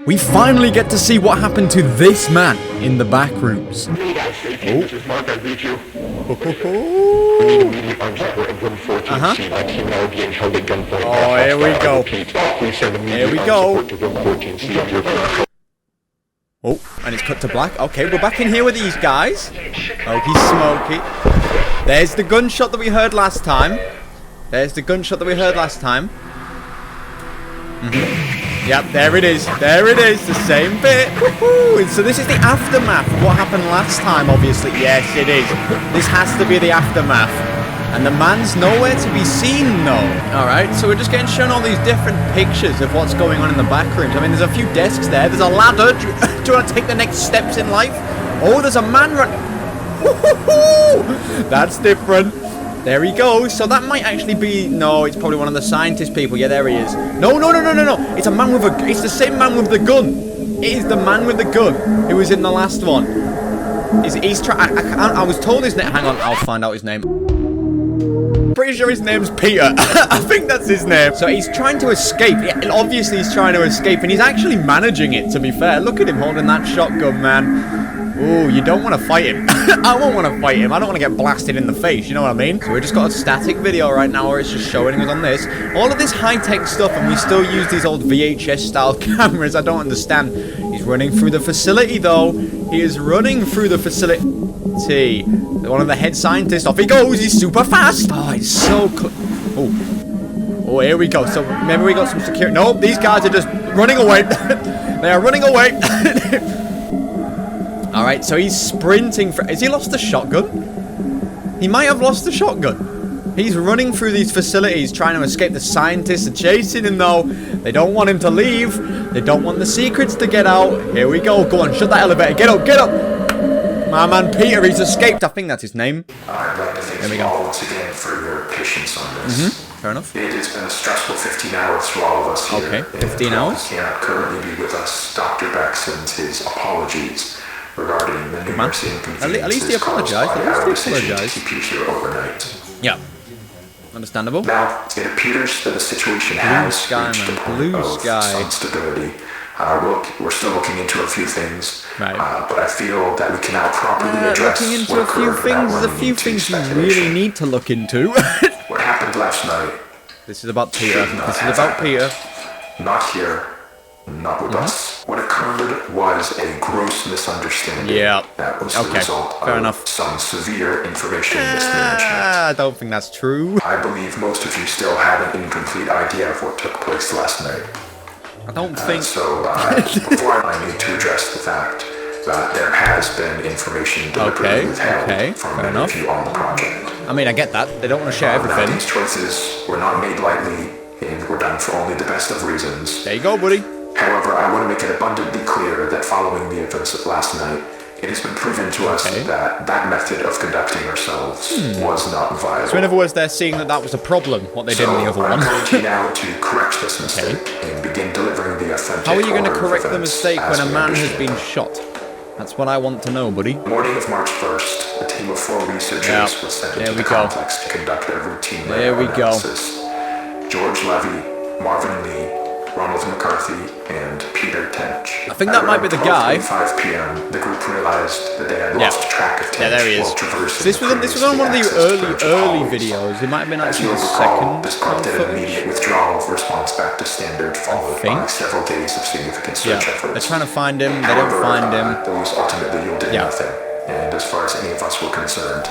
We finally get to see what happened to this man in the back rooms. Oh, here we go. Here we go. Oh, and it's cut to black. Okay, we're back in here with these guys. Oh, he's smoky. There's the gunshot that we heard last time. There's the gunshot that we heard last time. Yep, there it is. There it is. The same bit. Woohoo! So this is the aftermath of what happened last time, obviously. Yes, it is. This has to be the aftermath. And the man's nowhere to be seen, though. Alright, so we're just getting shown all these different pictures of what's going on in the back rooms. I mean, there's a few desks there. There's a ladder. Do you want to take the next steps in life? Oh, there's a man running. That's different. There he goes. So that might actually be... No, it's probably one of the scientist people. Yeah, there he is. No. It's a man with a... It's the same man with the gun. It is the man with the gun who was in the last one. He's trying... I was told his name... Hang on, I'll find out his name. Pretty sure his name's Peter. I think that's his name. So he's trying to escape. Yeah, obviously he's trying to escape, and he's actually managing it, to be fair. Look at him holding that shotgun, man. Ooh, you don't want to fight him. I won't want to fight him. I don't want to get blasted in the face, you know what I mean? So we just got a static video right now where it's just showing us on this. All of this high-tech stuff, and we still use these old VHS-style cameras. I don't understand. He's running through the facility, though. He is running through the facility. One of the head scientists, off he goes. He's super fast. Oh, he's so Oh, here we go. So maybe we got some security. Nope, these guys are just running away. They are running away. Alright, so he's sprinting for... Has he lost the shotgun? He might have lost the shotgun. He's running through these facilities trying to escape. The scientists are chasing him, though. They don't want him to leave. They don't want the secrets to get out. Here we go. Go on, shut that elevator. Get up, get up. My man Peter, he's escaped. I think that's his name. I'd like to thank you all once again for your patience on this. Fair enough. It has been a stressful 15 hours for all of us here. Okay, 15 hours. Cannot currently be with us. Dr. Beck sends his apologies regarding the numerous inconveniences. At least he apologized. At least he apologized. To keep you here overnight. Yeah. Understandable. Now, it appears that the situation has reached a point of some stability. We're still looking into a few things, right. But I feel that we can now properly address looking into a few things. There's a few things you really need to look into. What happened last night? This is about Peter. This is about Peter. Not here. Not with us. What occurred was a gross misunderstanding. Yeah. That was the result of some severe information mismanagement. I don't think that's true. I believe most of you still have an incomplete idea of what took place last night. I don't think... Before I need to address the fact that there has been information deliberately withheld from many of you on the project. I mean, I get that. They don't want to share everything. Now, these choices were not made lightly, and were done for only the best of reasons. There you go, buddy. However, I want to make it abundantly clear that following the events of last night, it has been proven to us that that method of conducting ourselves was not viable. So in other words, they're seeing that was a problem, what they did in the other one. I'm going to now to correct this mistake and begin delivering the authentic. How are you going to correct the mistake when a man has been shot? That's what I want to know, buddy. The morning of March 1st, a team of 4 researchers was sent into the complex to conduct their routine analysis. George Levy, Marvin Lee, Ronald McCarthy, and Peter Tench. I think that might be the guy. At 5 p.m., the group realized that they had lost track of Tench. Yeah, there he is. This was on one of the early videos. It might have been actually the second. This prompted an immediate withdrawal of response back to standard, followed by several days of significant search efforts. They're trying to find him. They don't find him. Those ultimately yielded nothing. And as far as any of us were concerned,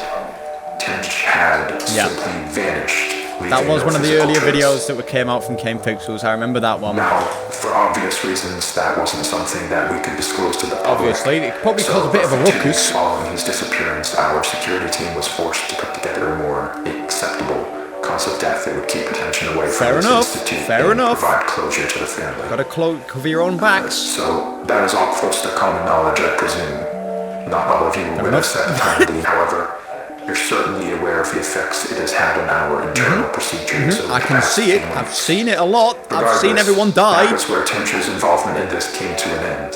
Tench had simply vanished. That was one of the earlier videos that came out from Kane Pixels. I remember that one. Now, for obvious reasons, that wasn't something that we could disclose to the public. Obviously, it probably caused a bit of a ruckus. Following his disappearance, our security team was forced to put together a more acceptable cause of death that would keep attention away from this institute and provide closure to the family. Gotta cover your own backs. So that is all close to common knowledge, I presume. Not all of you were with us at the time, however. You're certainly aware of the effects it has had on our internal procedures. I can see it. I've seen it a lot. I've seen everyone die. That's where Tench's involvement in this came to an end.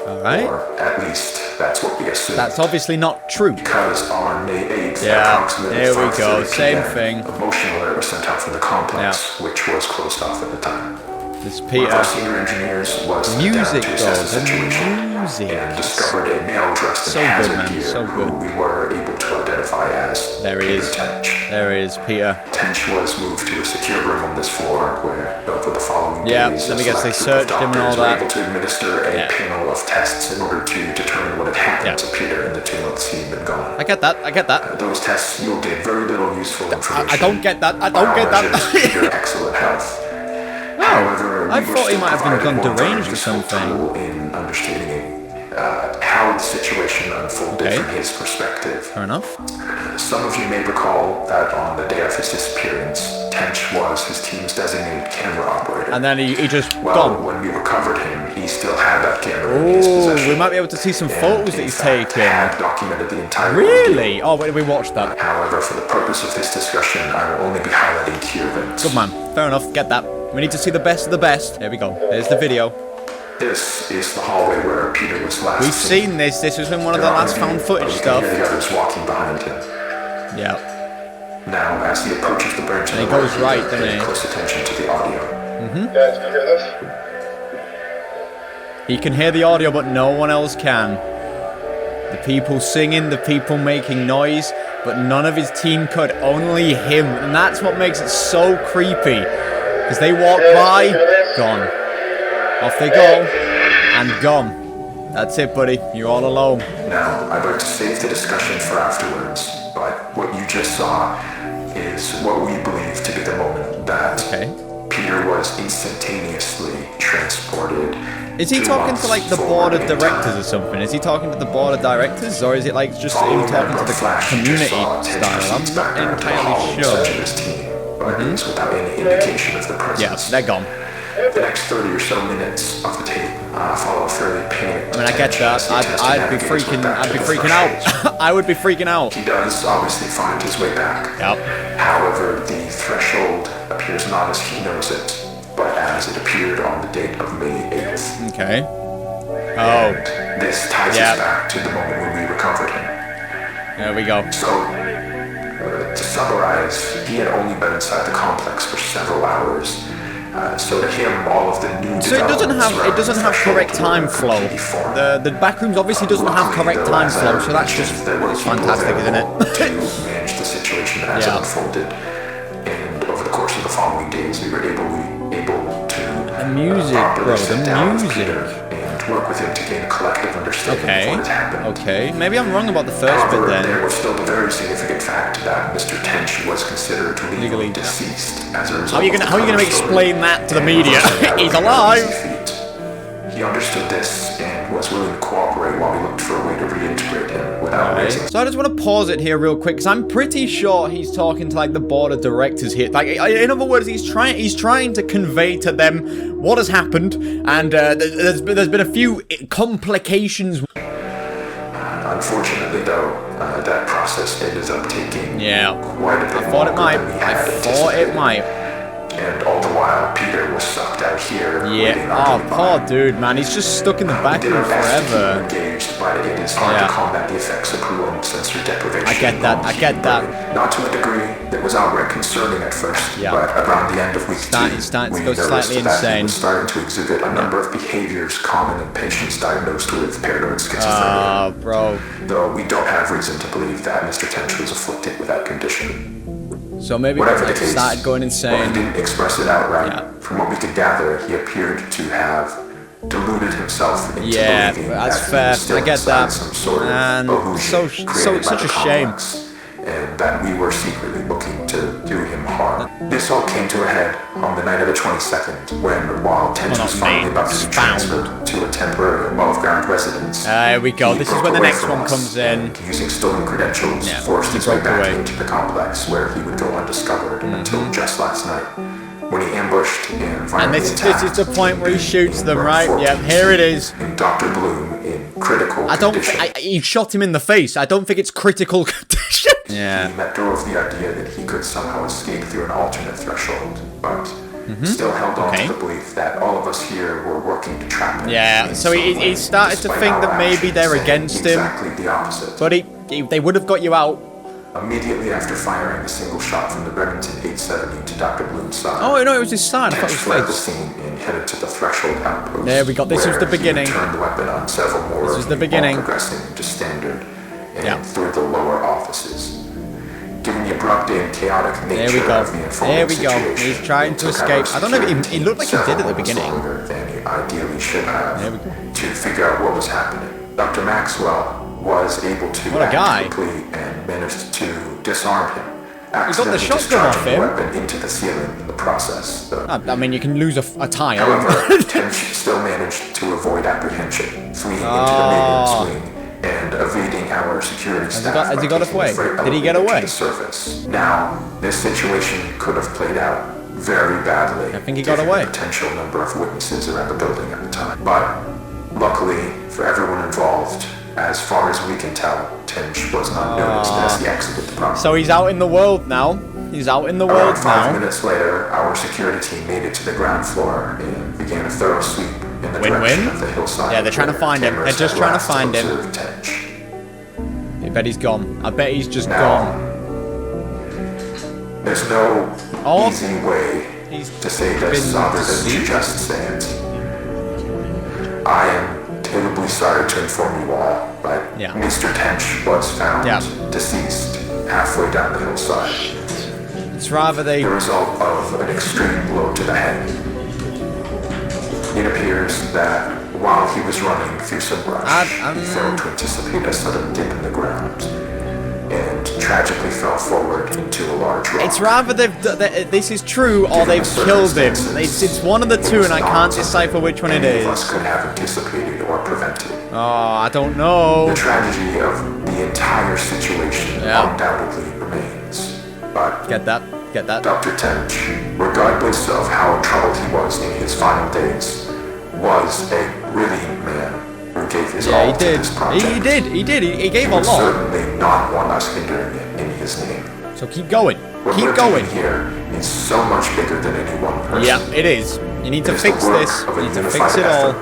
Alright. Or at least that's what we assume. That's obviously not true. Because on May 8th, approximately there we go. Same thing. a motion alert was sent out from the complex, which was closed off at the time. This One Peter. of our senior engineers was Music, to though. assess the situation Music. and discovered a male dressed in So good, hazard man. gear So good. who we were able to identify as There he Peter is. Tench. There he is, Peter. Tench was moved to a secure room on this floor where, over the following days, let me guess, they a select searched group of him and all doctors were that. able to administer a panel of tests in order to determine what had happened to Peter in the 2 months he had been gone. I get that. I get that. Those tests yielded very little useful information. I don't get that. I don't get that. Peter excellent health. However, I we were thought he still might have been provided gone one very deranged or useful something. tool in understanding how the situation unfolded from his perspective. Fair enough. Some of you may recall that on the day of his disappearance, Tench was his team's designated camera operator. And then he just Well, gone. when we recovered him, he still had that camera in his Oh, possession. we might be able to see some photos that in he's fact, taken. had documented the entire Really? Oh, wait, we watched that. However, for the purpose of this discussion, I will only be highlighting key events. Good man. Fair enough. Get that. We need to see the best of the best. There we go. There's the video. This is the hallway where Peter was last We've seen this. This was in one of the last found footage stuff. You can hear the others walking behind him. Yeah. Now, as he approaches the branch, And he goes right, doesn't pay he? close attention to the audio. Guys, can you hear this? He can hear the audio, but no one else can. The people singing, the people making noise, but none of his team could. Only him. And that's what makes it so creepy. Because they walk by, gone. Off they go, and gone. That's it, buddy. You're all alone. Now, I'd like to save the discussion for afterwards, but what you just saw is what we believe to be the moment that Peter was instantaneously transported. Is he talking to like the board of directors or something? Is he talking to the board of directors, or is it like just him talking to the community style? I'm not entirely sure. But it's without any indication of the presence. Yeah, they're gone. The next 30 or so minutes of the tape follow a fairly panicked. I mean, I get that. I'd be freaking out. I would be freaking out. He does obviously find his way back. Yep. However, the threshold appears not as he knows it, but as it appeared on the date of May 8th. Okay. Oh. And this ties us back to the moment when we recovered him. There we go. So, to summarize, he had only been inside the complex for several hours. So to him, all of the new So it doesn't have correct time flow. The Backrooms obviously doesn't have correct time flow, so that's just fantastic, isn't it? To manage the situation as it unfolded, and over the course of the following days, we were able to the music, bro, the music. And work with him to gain a collective understanding of what had happened. Okay, maybe I'm wrong about the first bit then. There was still the very significant fact that Mr. Tench was considered legally deceased as a result. How are you gonna explain that to the media? He's alive. He understood this and was willing to cooperate while we looked for a way to reintegrate him without raising. So I just want to pause it here real quick because I'm pretty sure he's talking to like the board of directors here. Like, in other words, he's trying to convey to them what has happened, and there's been a few complications. Unfortunately, though, that process ended up taking quite a bit I thought it might. And all the while, Peter was sucked out here. Yeah. Oh, poor dude, man. He's just stuck in the backroom forever. Engaged, but it is hard to combat the effects of cruel and sensory deprivation. I get that. Not to a degree that was outright concerning at first, but around the end of week 2, He's starting to go slightly insane. He was starting to exhibit a number of behaviors common in patients diagnosed with paranoid schizophrenia. Oh, bro. Though we don't have reason to believe that Mr. Tench was afflicted with that condition. So maybe Whatever he the case, started going insane. Well, he didn't express it outright. From what we could gather, he appeared to have deluded himself into believing that's that fair. he was still I get inside that. some sort of And illusion created by such the a shame. complex, and that we were secretly looking to do him harm. This all came to a head on the night of the 22nd, when, while Tench was finally about to be transferred to a temporary above-ground residence. There we go. This is when the next one comes in. And, using stolen credentials, forced his way back into the complex, where he would go undiscovered until just last night, when he ambushed and violently this is the point where he shoots them, right? Yeah, here it is. And Dr. Bloom in critical condition. He shot him in the face. I don't think it's critical condition. Yeah. That drove the idea that he could somehow escape through an alternate threshold, but still held on to the belief that all of us here were working to trap him. Yeah, so he started to think that maybe they're against him. Exactly the opposite. But they would have got you out. Immediately after firing a single shot from the Remington 870 to Dr. Bloom's side. Oh, no, it was his side. I thought Tench it fled the was scene and headed to the threshold outpost. There we go. This was the beginning. He turned the weapon on several more. This was the beginning. Progressing to standard and through the lower offices. Given the abrupt and chaotic nature of the There we go. He's trying to escape. I don't know if he looked like he did at the beginning. Longer than he ideally should have. There we go. To figure out what was happening. Dr. Maxwell was able to act quickly and managed to disarm him. He got the shotgun off him. Weapon into the ceiling in the process. I mean, you can lose a tire. However, Tench still managed to avoid apprehension, fleeing into the maintenance wing and evading our security staff. Has he got away? Did he get away? Surface. Now, this situation could have played out very badly. I think he got away. The potential number of witnesses around the building at the time. But luckily for everyone involved, as far as we can tell, Tench was unnoticed as he exited the property. So he's out in the world now. He's out in the world now. 5 minutes later, our security team made it to the ground floor and began a thorough sweep in the direction of the hillside. Yeah, they're trying to find him. They're just trying to find him. Tench. I bet he's gone. I bet he's just gone. There's no easy way to say this other than to just say it. I am terribly sorry to inform you all, but Mr. Tench was found deceased halfway down the hillside. It's rather the result of an extreme blow to the head. It appears that while he was running through some brush, he failed to anticipate a sudden dip in the ground and tragically fell forward into a large rock. It's rather this is true or they've killed him. It's one of the two, and I can't decipher which one it is. None of us could have anticipated or prevented. Oh, I don't know. The tragedy of the entire situation undoubtedly remains. But get that. Dr. Tench, regardless of how troubled he was in his final days, was a brilliant man who gave his all to this project. He did. He gave a lot. Certainly not want us hindering it in his name. So keep going. What we're doing here is so much bigger than any one person. Yeah, it is. You need to fix this. You need to fix it all.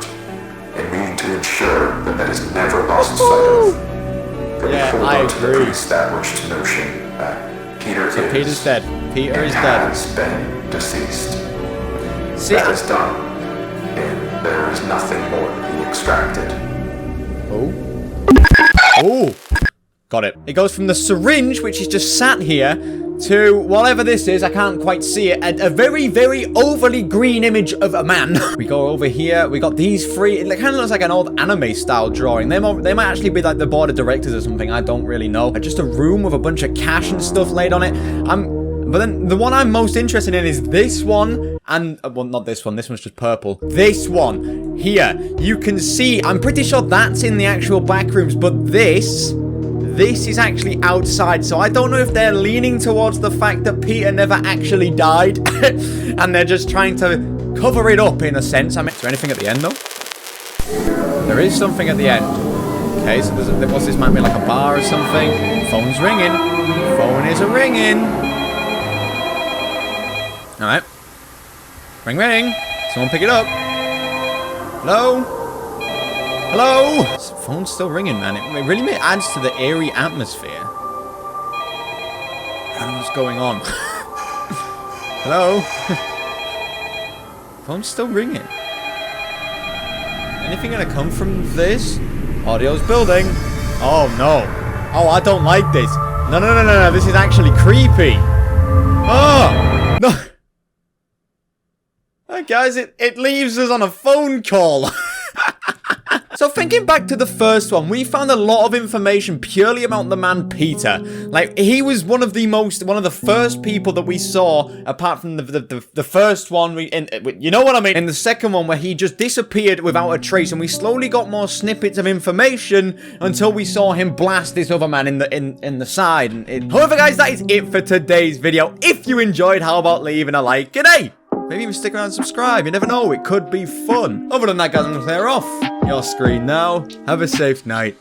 And we need to ensure that is never lost sight of. Yeah, I agree. The established notion that Peter's dead. Peter is dead. Has been deceased. See, that is done, and there is nothing more to be extracted. Oh, got it. It goes from the syringe, which is just sat here, to whatever this is. I can't quite see it. A very, very overly green image of a man. We go over here. We got these three. It kind of looks like an old anime style drawing. They might actually be like the board of directors or something. I don't really know. Just a room with a bunch of cash and stuff laid on it. But then the one I'm most interested in is this one. And, well, not this one. This one's just purple. This one here. You can see, I'm pretty sure that's in the actual back rooms. But this is actually outside. So I don't know if they're leaning towards the fact that Peter never actually died. And they're just trying to cover it up in a sense. I mean, is there anything at the end, though? There is something at the end. Okay, so what's this? Might be like a bar or something. Phone's ringing. Phone is ringing. Alright. Ring, ring. Someone pick it up. Hello? Hello? This phone's still ringing, man. It really adds to the eerie atmosphere. I don't know what's going on. Hello? Phone's still ringing. Anything gonna come from this? Audio's building. Oh, no. Oh, I don't like this. No. This is actually creepy. Oh! No. Guys, it leaves us on a phone call. So thinking back to the first one, we found a lot of information purely about the man Peter. Like, he was one of the first people that we saw, apart from the first one, you know what I mean? In the second one, where he just disappeared without a trace, and we slowly got more snippets of information until we saw him blast this other man in the side. However, guys, that is it for today's video. If you enjoyed, how about leaving a like? And hey, maybe even stick around and subscribe. You never know, it could be fun. Other than that, guys, I'm going to clear off your screen now. Have a safe night.